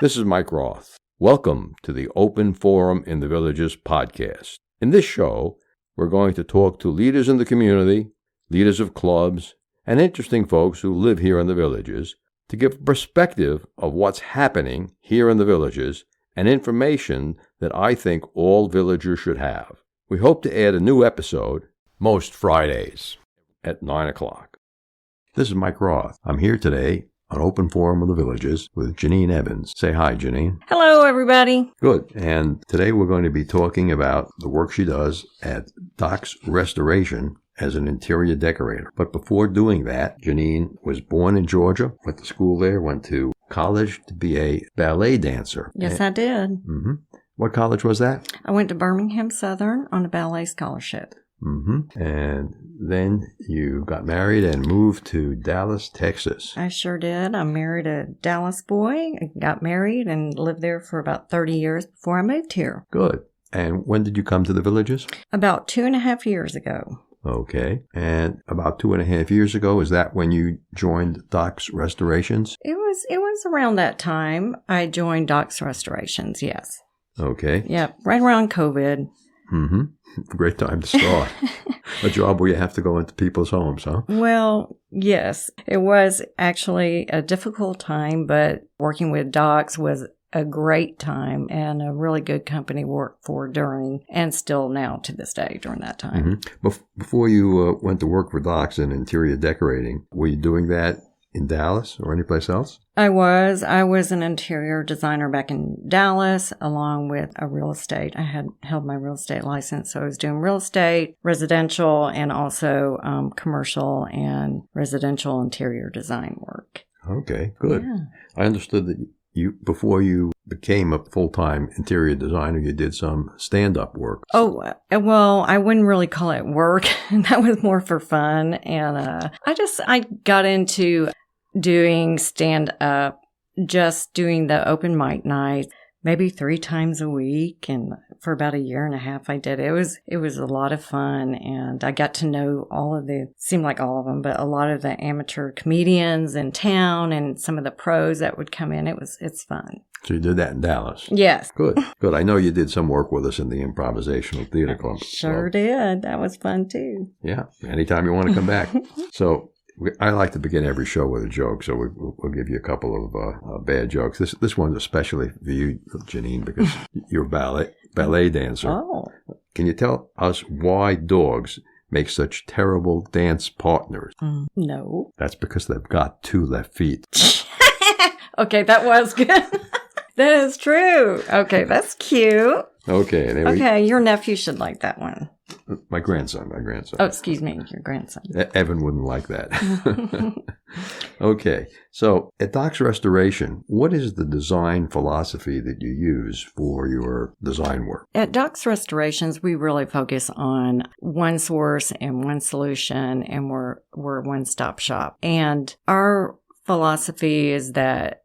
This is Mike Roth. Welcome to the Open Forum in the Villages podcast. In this show, we're going to talk to leaders in the community, leaders of clubs, and interesting folks who live here in the villages to give a perspective of what's happening here in the villages and information that I think all villagers should have. We hope to add a new episode most Fridays at 9 o'clock. This is Mike Roth. I'm here today on Open Forum of the Villages with Janine Evans. Say hi, Janine. Hello, everybody. Good. And today we're going to be talking about the work she does at Doc's Restoration as an interior decorator. But before doing that, Janine was born in Georgia, went to school there, went to college to be a ballet dancer. Yes, I did. Mm-hmm. What college was that? I went to Birmingham Southern on a ballet scholarship. Mm-hmm. And then you got married and moved to Dallas, Texas. I sure did. I married a Dallas boy, got married, and lived there for about 30 years before I moved here. Good. And when did you come to the Villages? About 2.5 years ago. Okay. And about 2.5 years ago, is that when you joined Doc's Restorations? It was around that time I joined Doc's Restorations, yes. Okay. Yeah, right around COVID. Mm-hmm. Great time to start. A job where you have to go into people's homes, huh? Well, yes. It was actually a difficult time, but working with Doc's was a great time and a really good company to work for during and still now to this day during that time. Mm-hmm. Before you went to work for Doc's in interior decorating, were you doing that in Dallas or anyplace else? I was an interior designer back in Dallas along with a real estate. I had held my real estate license, so I was doing real estate, residential, and also commercial and residential interior design work. Okay, good. Yeah. I understood that before you became a full-time interior designer, you did some stand-up work. Oh, well, I wouldn't really call it work. That was more for fun. And I got into doing stand-up, just doing the open mic night, maybe 3 times a week. And for about 1.5 years, I did it. It was a lot of fun. And I got to know seemed like all of them, but a lot of the amateur comedians in town and some of the pros that would come in. It's fun. So you did that in Dallas? Yes. Good. I know you did some work with us in the Improvisational Theater Club. Sure did. That was fun too. Yeah. Anytime you want to come back. So I like to begin every show with a joke, so we'll give you a couple of bad jokes. This one's especially for you, Janine, because you're a ballet dancer. Oh. Can you tell us why dogs make such terrible dance partners? No. That's because they've got 2 left feet. Okay, that was good. That is true. Okay, that's cute. Okay, your nephew should like that one. My grandson. Oh, excuse me, your grandson. Evan wouldn't like that. Okay, so at Doc's Restoration, what is the design philosophy that you use for your design work? At Doc's Restorations, we really focus on one source and one solution, and we're a one-stop shop. And our philosophy is that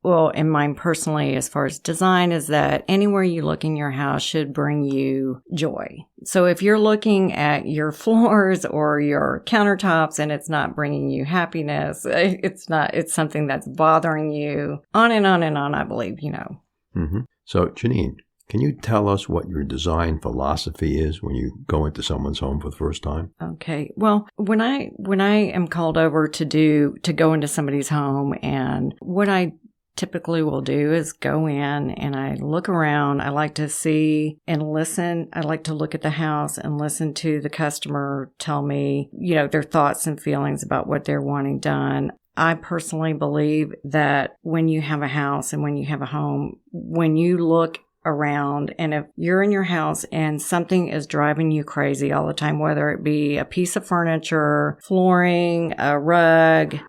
and mine personally, as far as design, is that anywhere you look in your house should bring you joy. So if you're looking at your floors or your countertops and it's not bringing you happiness, it's something that's bothering you, on and on and on, I believe, Mm-hmm. So, Janine, can you tell us what your design philosophy is when you go into someone's home for the first time? Okay. Well, when I am called over to go into somebody's home, and what I typically will do is go in and I look around. I like to see and listen. I like to look at the house and listen to the customer tell me, their thoughts and feelings about what they're wanting done. I personally believe that when you have a house and when you have a home, when you look around, and if you're in your house and something is driving you crazy all the time, whether it be a piece of furniture, flooring, a rug,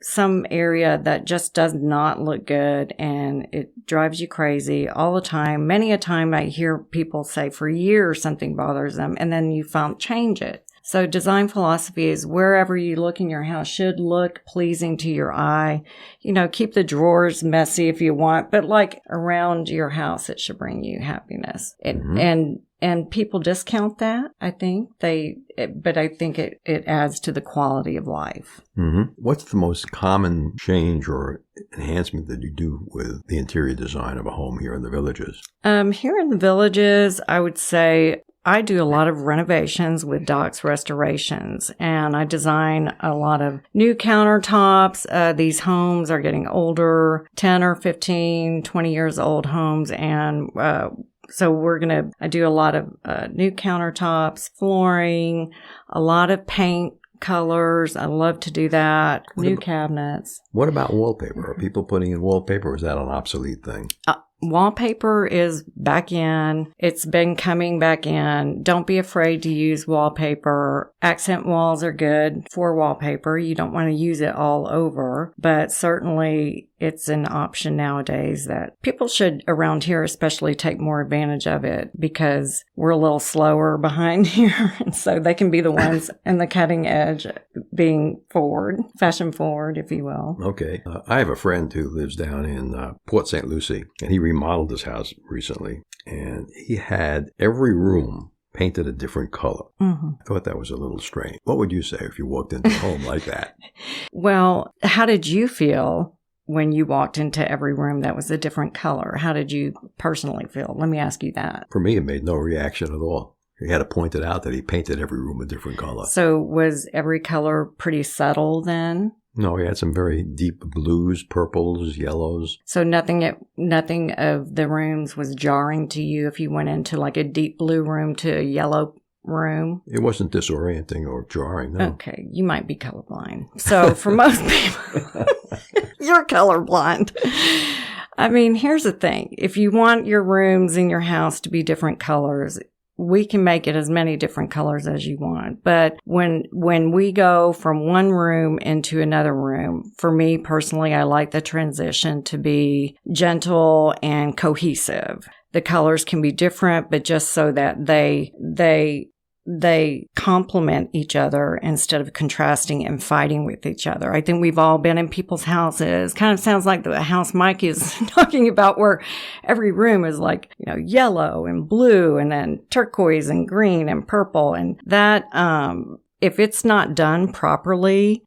some area that just does not look good and it drives you crazy all the time. Many a time I hear people say for years something bothers them, and then you change it. So design philosophy is wherever you look in your house should look pleasing to your eye. Keep the drawers messy if you want, but like around your house, it should bring you happiness. And And people discount that, I think. But I think it adds to the quality of life. Mm-hmm. What's the most common change or enhancement that you do with the interior design of a home here in the Villages? Here in the Villages, I would say I do a lot of renovations with Doc's Restorations, and I design a lot of new countertops. These homes are getting older, 10 or 15, 20 years old homes, and so I do a lot of new countertops, flooring, a lot of paint colors. I love to do that. New cabinets. What about wallpaper? Are people putting in wallpaper, or is that an obsolete thing? Wallpaper is back in. It's been coming back in. Don't be afraid to use wallpaper. Accent walls are good for wallpaper. You don't want to use it all over, but certainly it's an option nowadays that people should around here especially take more advantage of it, because we're a little slower behind here. And so they can be the ones in the cutting edge, being forward, fashion forward, if you will. Okay. I have a friend who lives down in Port St. Lucie, and he remodeled his house recently, and he had every room painted a different color. Mm-hmm. I thought that was a little strange. What would you say if you walked into a home like that? Well, how did you feel when you walked into every room that was a different color? How did you personally feel? Let me ask you that. For me, it made no reaction at all. He had to point it out that he painted every room a different color. So was every color pretty subtle then? No, he had some very deep blues, purples, yellows. So nothing of the rooms was jarring to you if you went into like a deep blue room to a yellow room? It wasn't disorienting or jarring, no. Okay, you might be colorblind. So for most people, you're colorblind. I mean, here's the thing. If you want your rooms in your house to be different colors, we can make it as many different colors as you want. But when we go from one room into another room, for me personally, I like the transition to be gentle and cohesive. The colors can be different, but just so that they complement each other instead of contrasting and fighting with each other. I think we've all been in people's houses. Kind of sounds like the house Mike is talking about, where every room is like, yellow and blue and then turquoise and green and purple. And that, if it's not done properly,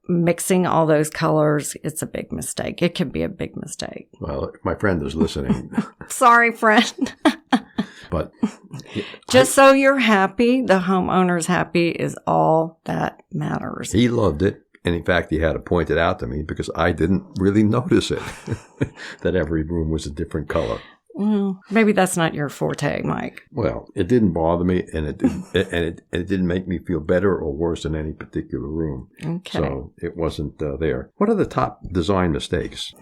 mixing all those colors, it's a big mistake. It can be a big mistake. Well, if my friend is listening. Sorry, friend. But just so you're happy, the homeowner's happy is all that matters. He loved it. And in fact, he had to point it out to me because I didn't really notice it, that every room was a different color. Well, maybe that's not your forte, Mike. Well, it didn't bother me, and it didn't make me feel better or worse in any particular room. Okay. So it wasn't there. What are the top design mistakes?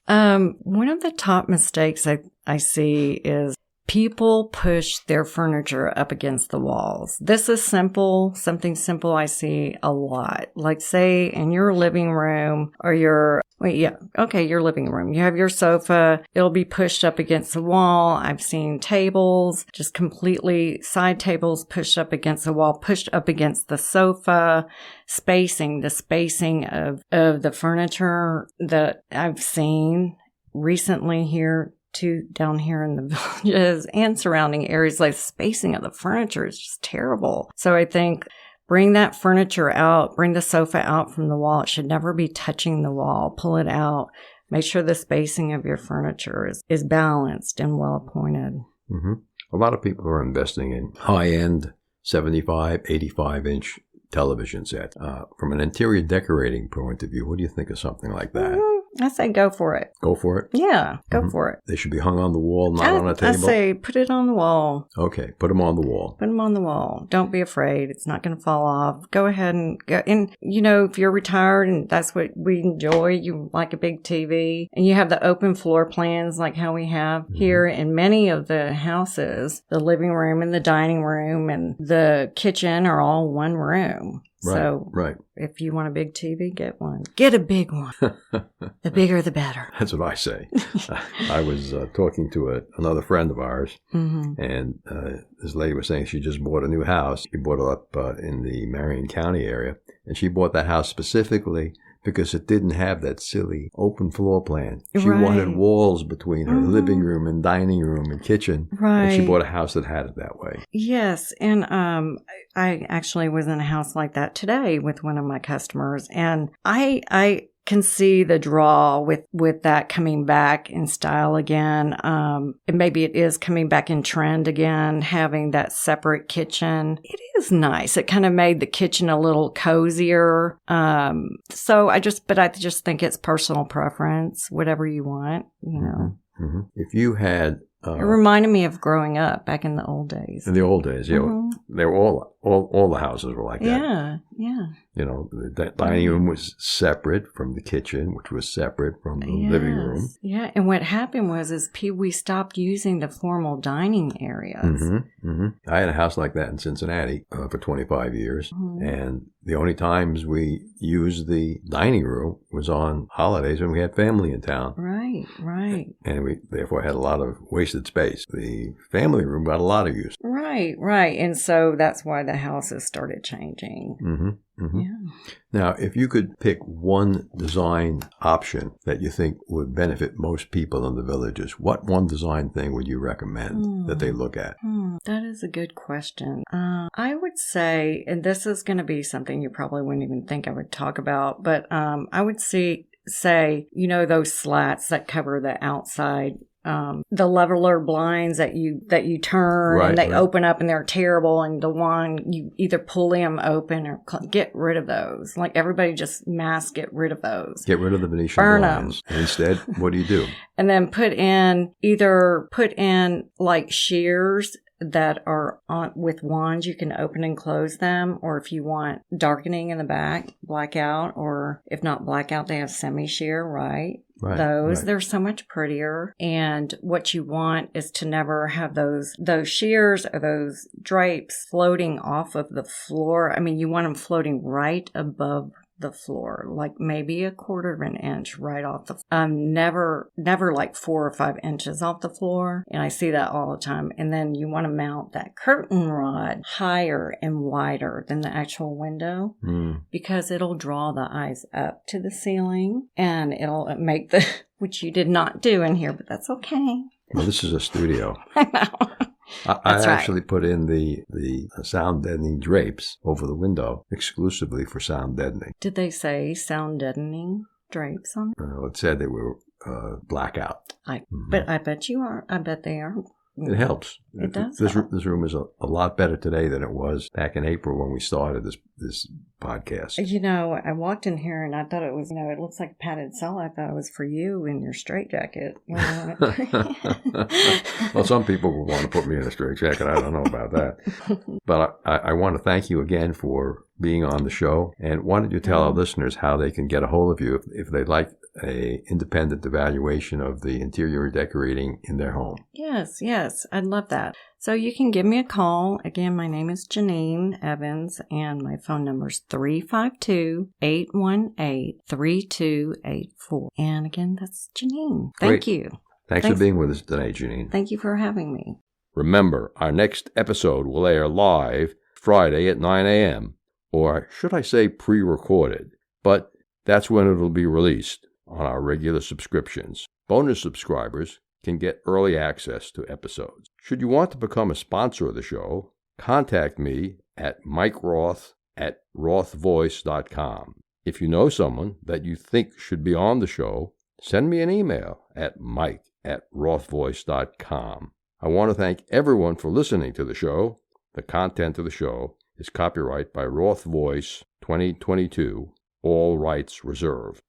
One of the top mistakes I see is people push their furniture up against the walls. This is something simple I see a lot. Like say in your living room or your living room. You have your sofa. It'll be pushed up against the wall. I've seen tables, just completely side tables pushed up against the wall, pushed up against the sofa. The spacing of the furniture that I've seen recently here down here in the Villages and surrounding areas, like spacing of the furniture is just terrible. So I think bring that furniture out, bring the sofa out from the wall. It should never be touching the wall. Pull it out. Make sure the spacing of your furniture is balanced and well appointed. Mm-hmm. A lot of people are investing in high-end 75, 85-inch television sets. From an interior decorating point of view, what do you think of something like that? Mm-hmm. I say go for it. Go for it? Yeah, go for it. They should be hung on the wall, not on a table? I say put it on the wall. Okay, put them on the wall. Put them on the wall. Don't be afraid. It's not going to fall off. Go ahead and go. And, if you're retired and that's what we enjoy, you like a big TV, and you have the open floor plans like how we have here in many of the houses, the living room and the dining room and the kitchen are all one room. Right. If you want a big TV, get one. Get a big one. The bigger, the better. That's what I say. I was talking to another friend of ours, and this lady was saying she just bought a new house. She bought it up in the Marion County area, and she bought that house specifically because it didn't have that silly open floor plan. She Right. wanted walls between her Mhm. living room and dining room and kitchen. Right. And she bought a house that had it that way. Yes, and I actually was in a house like that today with one of my customers, and I can see the draw with that coming back in style again. And maybe it is coming back in trend again, having that separate kitchen. It is nice. It kind of made the kitchen a little cozier. So I just think it's personal preference, whatever you want, you know. Mm-hmm. If you had... It reminded me of growing up back in the old days. In the old days, yeah. Mhm. They were all the houses were like that. Yeah, yeah. You know, the dining room was separate from the kitchen, which was separate from the living room. Yeah, and what happened was we stopped using the formal dining areas. Mm-hmm, mm-hmm. I had a house like that in Cincinnati for 25 years, and the only times we used the dining room was on holidays when we had family in town. Right, right. And we therefore had a lot of wasted space. The family room got a lot of use. Right, right. And so that's why the houses started changing. Mm-hmm. Mm-hmm. Yeah. Now, if you could pick one design option that you think would benefit most people in the villages, what one design thing would you recommend that they look at? That is a good question. I would say, and this is going to be something you probably wouldn't even think I would talk about, but I would say, you know, those slats that cover the outside, the leveler blinds that you turn and they open up and they're terrible, and the one you either pull them open or get rid of those. Like everybody just get rid of those. Get rid of the Venetian Burn blinds. And instead, what do? And then put in like shears that are on with wands. You can open and close them, or if you want darkening in the back, blackout, or if not blackout, they have semi-sheer, right? They're so much prettier. And what you want is to never have those shears or those drapes floating off of the floor. I mean, you want them floating right above the floor, like maybe 1/4 of an inch right off the never like 4 or 5 inches off the floor. And I see that all the time. And then you want to mount that curtain rod higher and wider than the actual window, because it'll draw the eyes up to the ceiling, and it'll make which you did not do in here, but that's okay. Well, this is a studio. I know. I actually put in the sound deadening drapes over the window exclusively for sound deadening. Did they say sound deadening drapes on it? It said they were blackout. But I bet you are. I bet they are. It helps. It does. This room is a lot better today than it was back in April when we started this podcast. You know, I walked in here and I thought it was, it looks like a padded cell. I thought it was for you in your straitjacket. You know? Well, some people would want to put me in a straitjacket. I don't know about that. But I want to thank you again for being on the show. And why don't you tell our listeners how they can get a hold of you if they'd like a independent evaluation of the interior decorating in their home? Yes. I'd love that. So you can give me a call. Again, my name is Janine Evans, and my phone number is 352-818-3284. And again, that's Janine. Thank you. Thanks for being with us today, Janine. Thank you for having me. Remember, our next episode will air live Friday at 9 a.m., or should I say pre-recorded, but that's when it'll be released on our regular subscriptions. Bonus subscribers can get early access to episodes. Should you want to become a sponsor of the show, contact me at mikeroth@rothvoice.com. If you know someone that you think should be on the show, send me an email at mike@rothvoice.com. I want to thank everyone for listening to the show. The content of the show is copyright by Roth Voice 2022, all rights reserved.